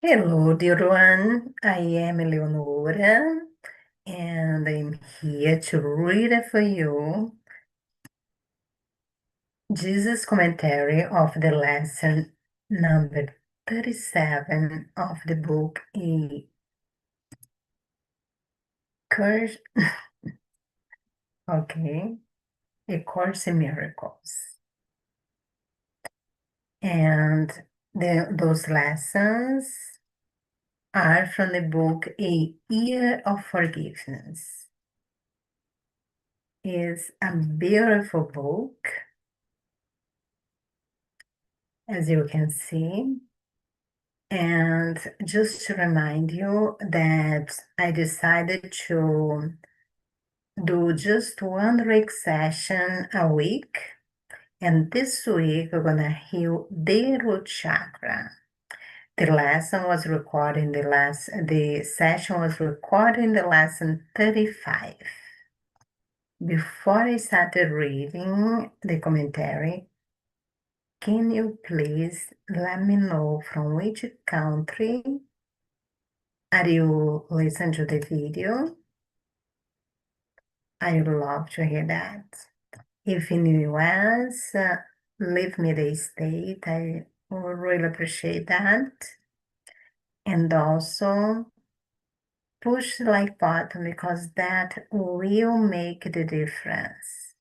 Hello, dear one. I am Eleonora, and I'm here to read for you Jesus' commentary of the lesson number 37 of the book A Course, okay, A Course in Miracles. And those lessons are from the book A Year of Forgiveness. It's a beautiful book, as you can see. And just to remind you that I decided to do just one Reiki session a week. And this week we're gonna heal the root chakra. The lesson was recorded in the session was recorded in the lesson 35. Before I started reading the commentary, can you please let me know from which country are you listening to the video? I would love to hear that. If in the US, leave me the state. I would really appreciate that. And also push the like button because that will make the difference.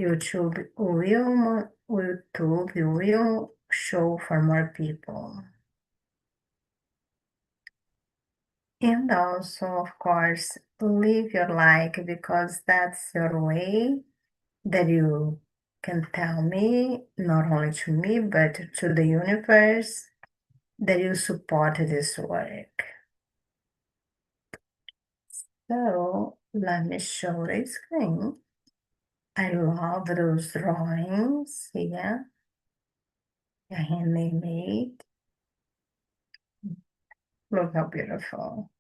YouTube will show for more people. And also, of course, leave your like because that's your way that you can tell me, not only to me, but to the universe, that you support this work. So let me show the screen. I love those drawings here, handmade. Look how beautiful.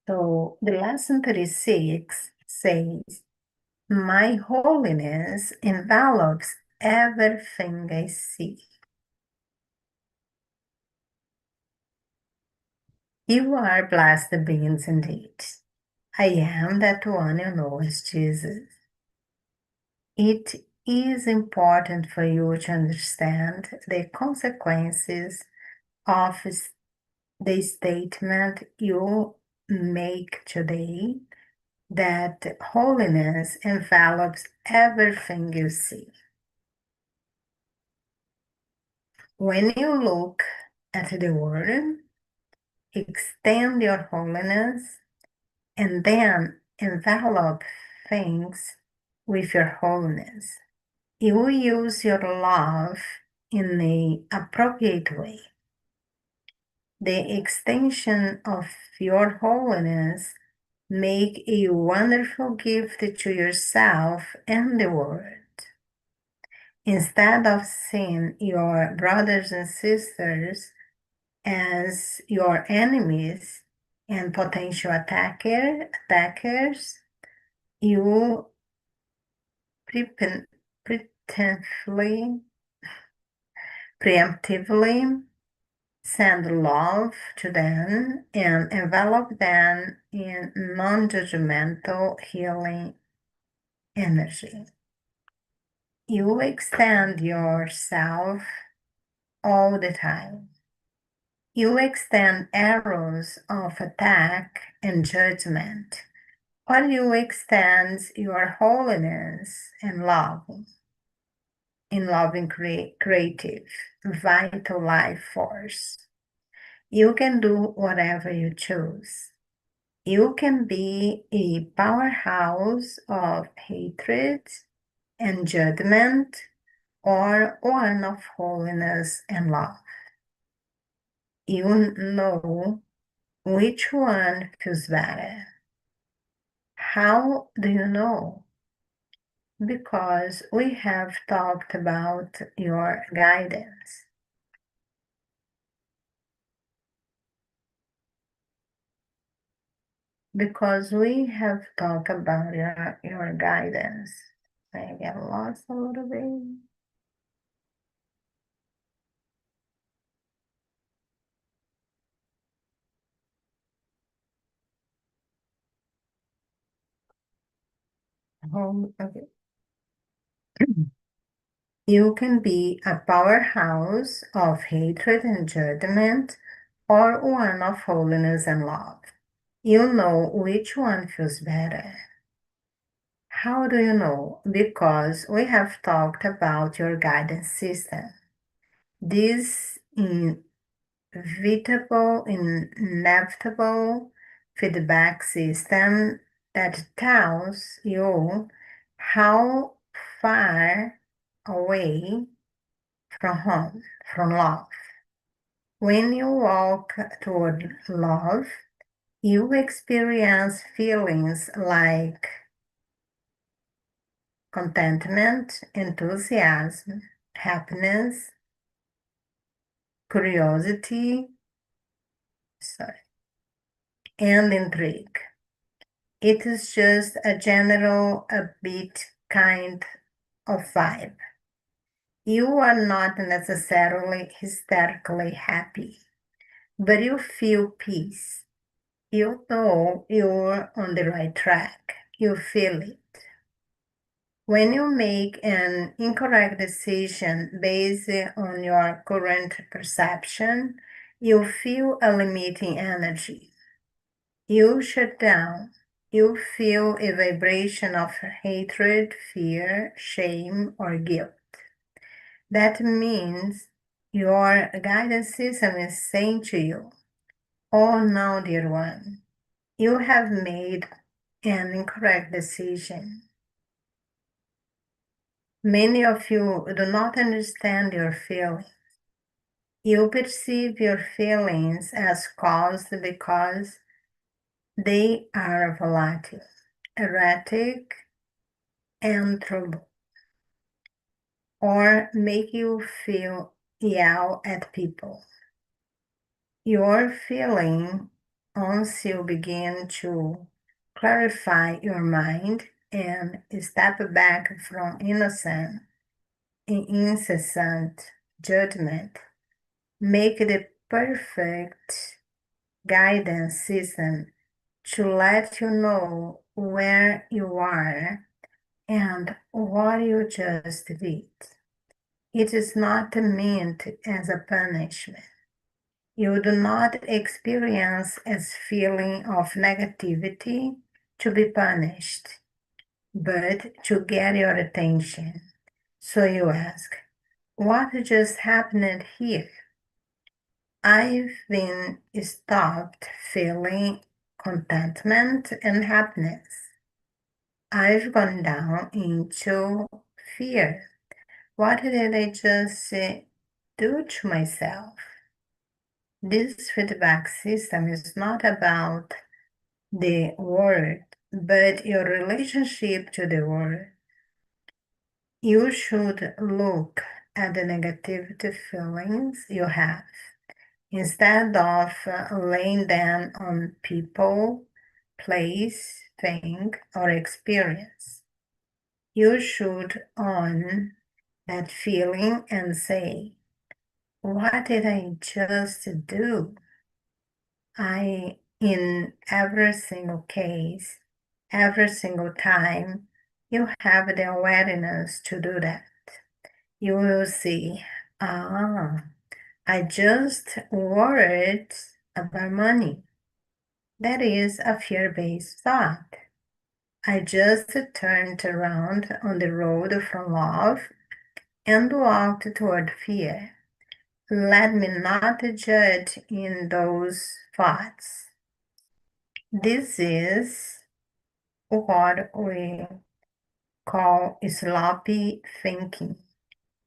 So the lesson 36 says, my holiness envelops everything I see. You are blessed beings indeed. I am that one you know as Jesus. It is important for you to understand the consequences of the statement you make today that holiness envelops everything you see. When you look at the world, extend your holiness and then envelop things with your holiness. You will use your love in an appropriate way. The extension of your holiness make a wonderful gift to yourself and the world. Instead of seeing your brothers and sisters as your enemies and potential attackers, you preemptively send love to them and envelop them in non-judgmental healing energy. You extend yourself all the time. You extend arrows of attack and judgment, or you extend your holiness and love in loving creative, vital life force. You can do whatever you choose. You can be a powerhouse of hatred and judgment, or one of holiness and love. You know which one feels better. How do you know? Because we have talked about your guidance. Because we have talked about your guidance. I get lost a little bit. hold, okay. You can be a powerhouse of hatred and judgment or one of holiness and love. You know which one feels better. How do you know? Because we have talked about your guidance system. This inevitable feedback system that tells you how far away from home, from love. When you walk toward love, you experience feelings like contentment, enthusiasm, happiness, curiosity, sorry, and intrigue. It is just a general, upbeat kind of vibe. You are not necessarily hysterically happy, but you feel peace. You know you're on the right track. You feel it. When you make an incorrect decision based on your current perception, you feel a limiting energy. You shut down. You feel a vibration of hatred, fear, shame, or guilt. That means your guidance system is saying to you, oh no, dear one, you have made an incorrect decision. Many of you do not understand your feelings. You perceive your feelings as caused because they are volatile, erratic, and trouble, or make you feel yell at people. Your feeling once you begin to clarify your mind and step back from innocent and incessant judgment, make the perfect guidance system to let you know where you are and what you just did. It is not meant as a punishment. You do not experience as feeling of negativity to be punished, but to get your attention. So you ask, what just happened here? I've been stopped feeling contentment and happiness. I've gone down into fear. What did I just do to myself? This feedback system is not about the word, but your relationship to the word. You should look at the negativity feelings you have instead of laying them on people, place, thing, or experience. You should own that feeling and say, what did I just do? In every single case, every single time, you have the awareness to do that. You will see, ah, I just worried about money. That is a fear-based thought. I just turned around on the road from love and walked toward fear. Let me not judge in those thoughts. This is what we call sloppy thinking,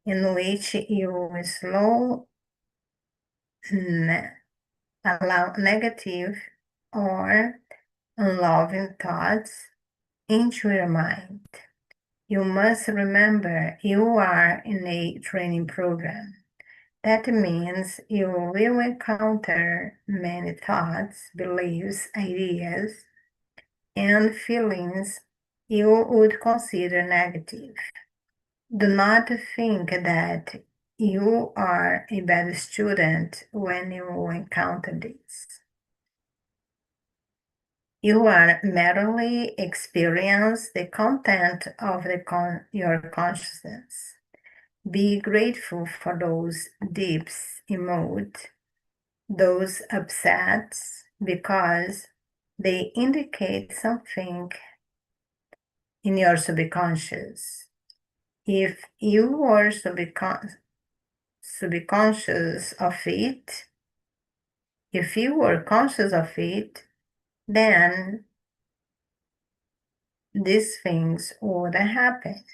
in which you allow negative or unloving thoughts into your mind. You must remember you are in a training program. That means you will encounter many thoughts, beliefs, ideas, and feelings you would consider negative. Do not think that you are a bad student when you encounter this. You are merely experience the content of your consciousness. Be grateful for those dips in mood, those upsets, because they indicate something in your subconscious. If you were subconscious of it, if you were conscious of it, then these things wouldn't happen.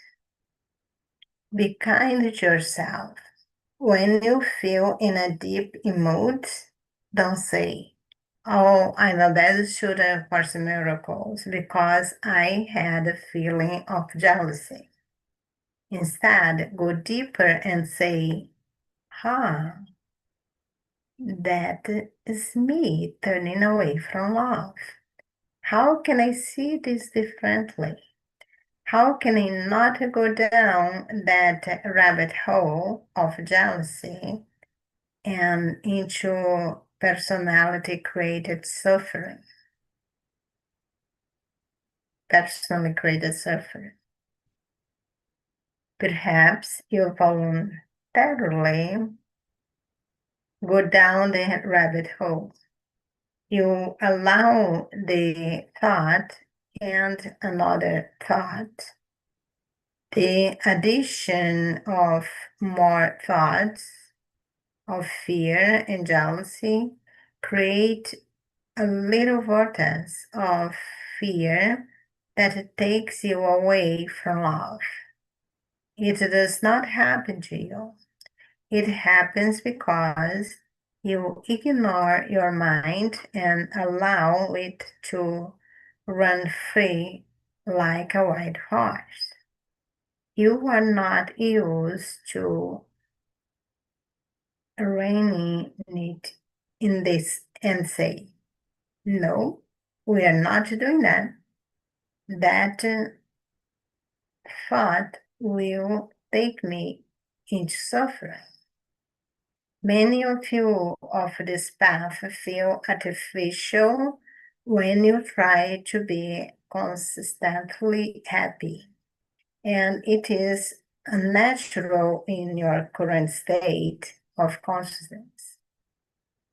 Be kind to yourself. When you feel in a deep mood, don't say, "Oh, I'm a bad student for some miracles because I had a feeling of jealousy." Instead, go deeper and say, "Huh, that is me turning away from love. How can I see this differently? How can I not go down that rabbit hole of jealousy and into personality created suffering, personally created suffering?" Perhaps you voluntarily go down the rabbit hole. You allow the thought and another thought. The addition of more thoughts of fear and jealousy create a little vortex of fear that takes you away from love. It does not happen to you. It happens because you ignore your mind and allow it to run free like a white horse. You are not used to reining it in this and say, "No, we are not doing that. That thought will take me into suffering." Many of you of this path feel artificial when you try to be consistently happy, and it is unnatural in your current state of consciousness.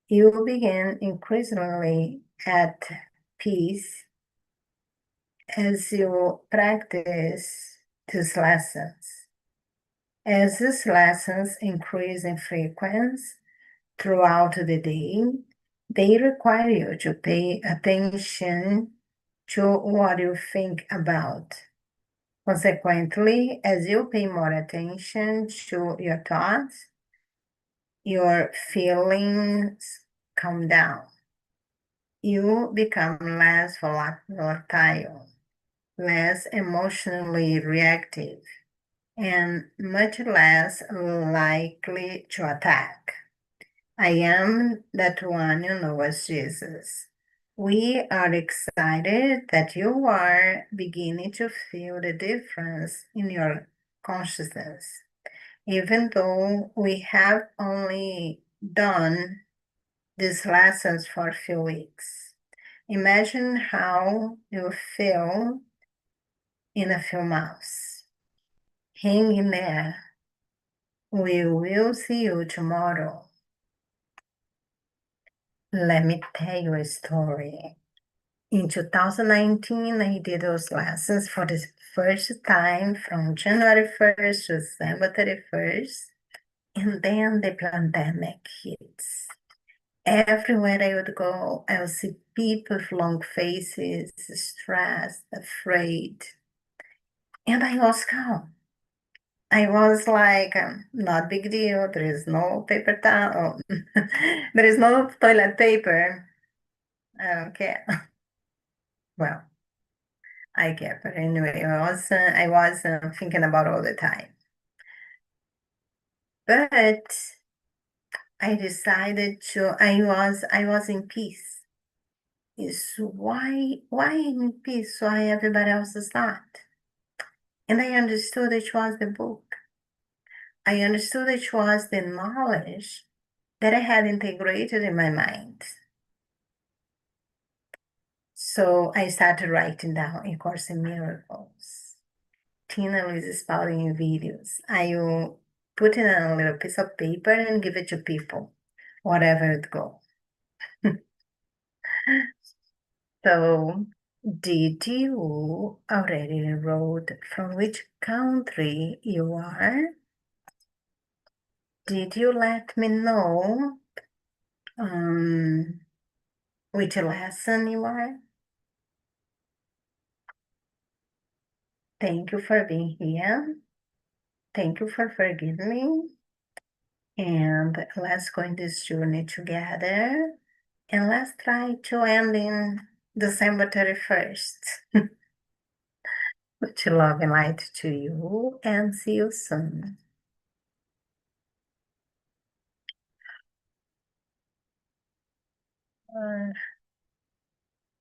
You will begin increasingly at peace as you practice these lessons. As these lessons increase in frequency throughout the day, they require you to pay attention to what you think about. Consequently, as you pay more attention to your thoughts, your feelings calm down. You become less volatile, less emotionally reactive, and much less likely to attack. I am that one you know as Jesus. We are excited that you are beginning to feel the difference in your consciousness, even though we have only done these lessons for a few weeks. Imagine how you feel in a few months. Hang in there. We will see you tomorrow. Let me tell you a story. In 2019, I did those lessons for the first time from January 1st to December 31st. And then the pandemic hits. Everywhere I would go, I would see people with long faces, stressed, afraid. And I was calm. I was like, not big deal. There is no paper towel. There is no toilet paper. I don't care. Well, I care, but anyway, I was thinking about all the time. But I decided to. I was in peace. Is why I'm in peace? Why everybody else is not? And I understood it was the book. I understood it was the knowledge that I had integrated in my mind. So I started writing down A Course in Miracles. Tina is spouting videos. I will put it on a little piece of paper and give it to people, whatever it goes. So, did you already wrote from which country you are? Did you let me know um, which lesson you are? Thank you for being here. Thank you for forgiving me. And let's go in this journey together. And let's try to end in December 31st. Much love and light to you, and see you soon. Uh,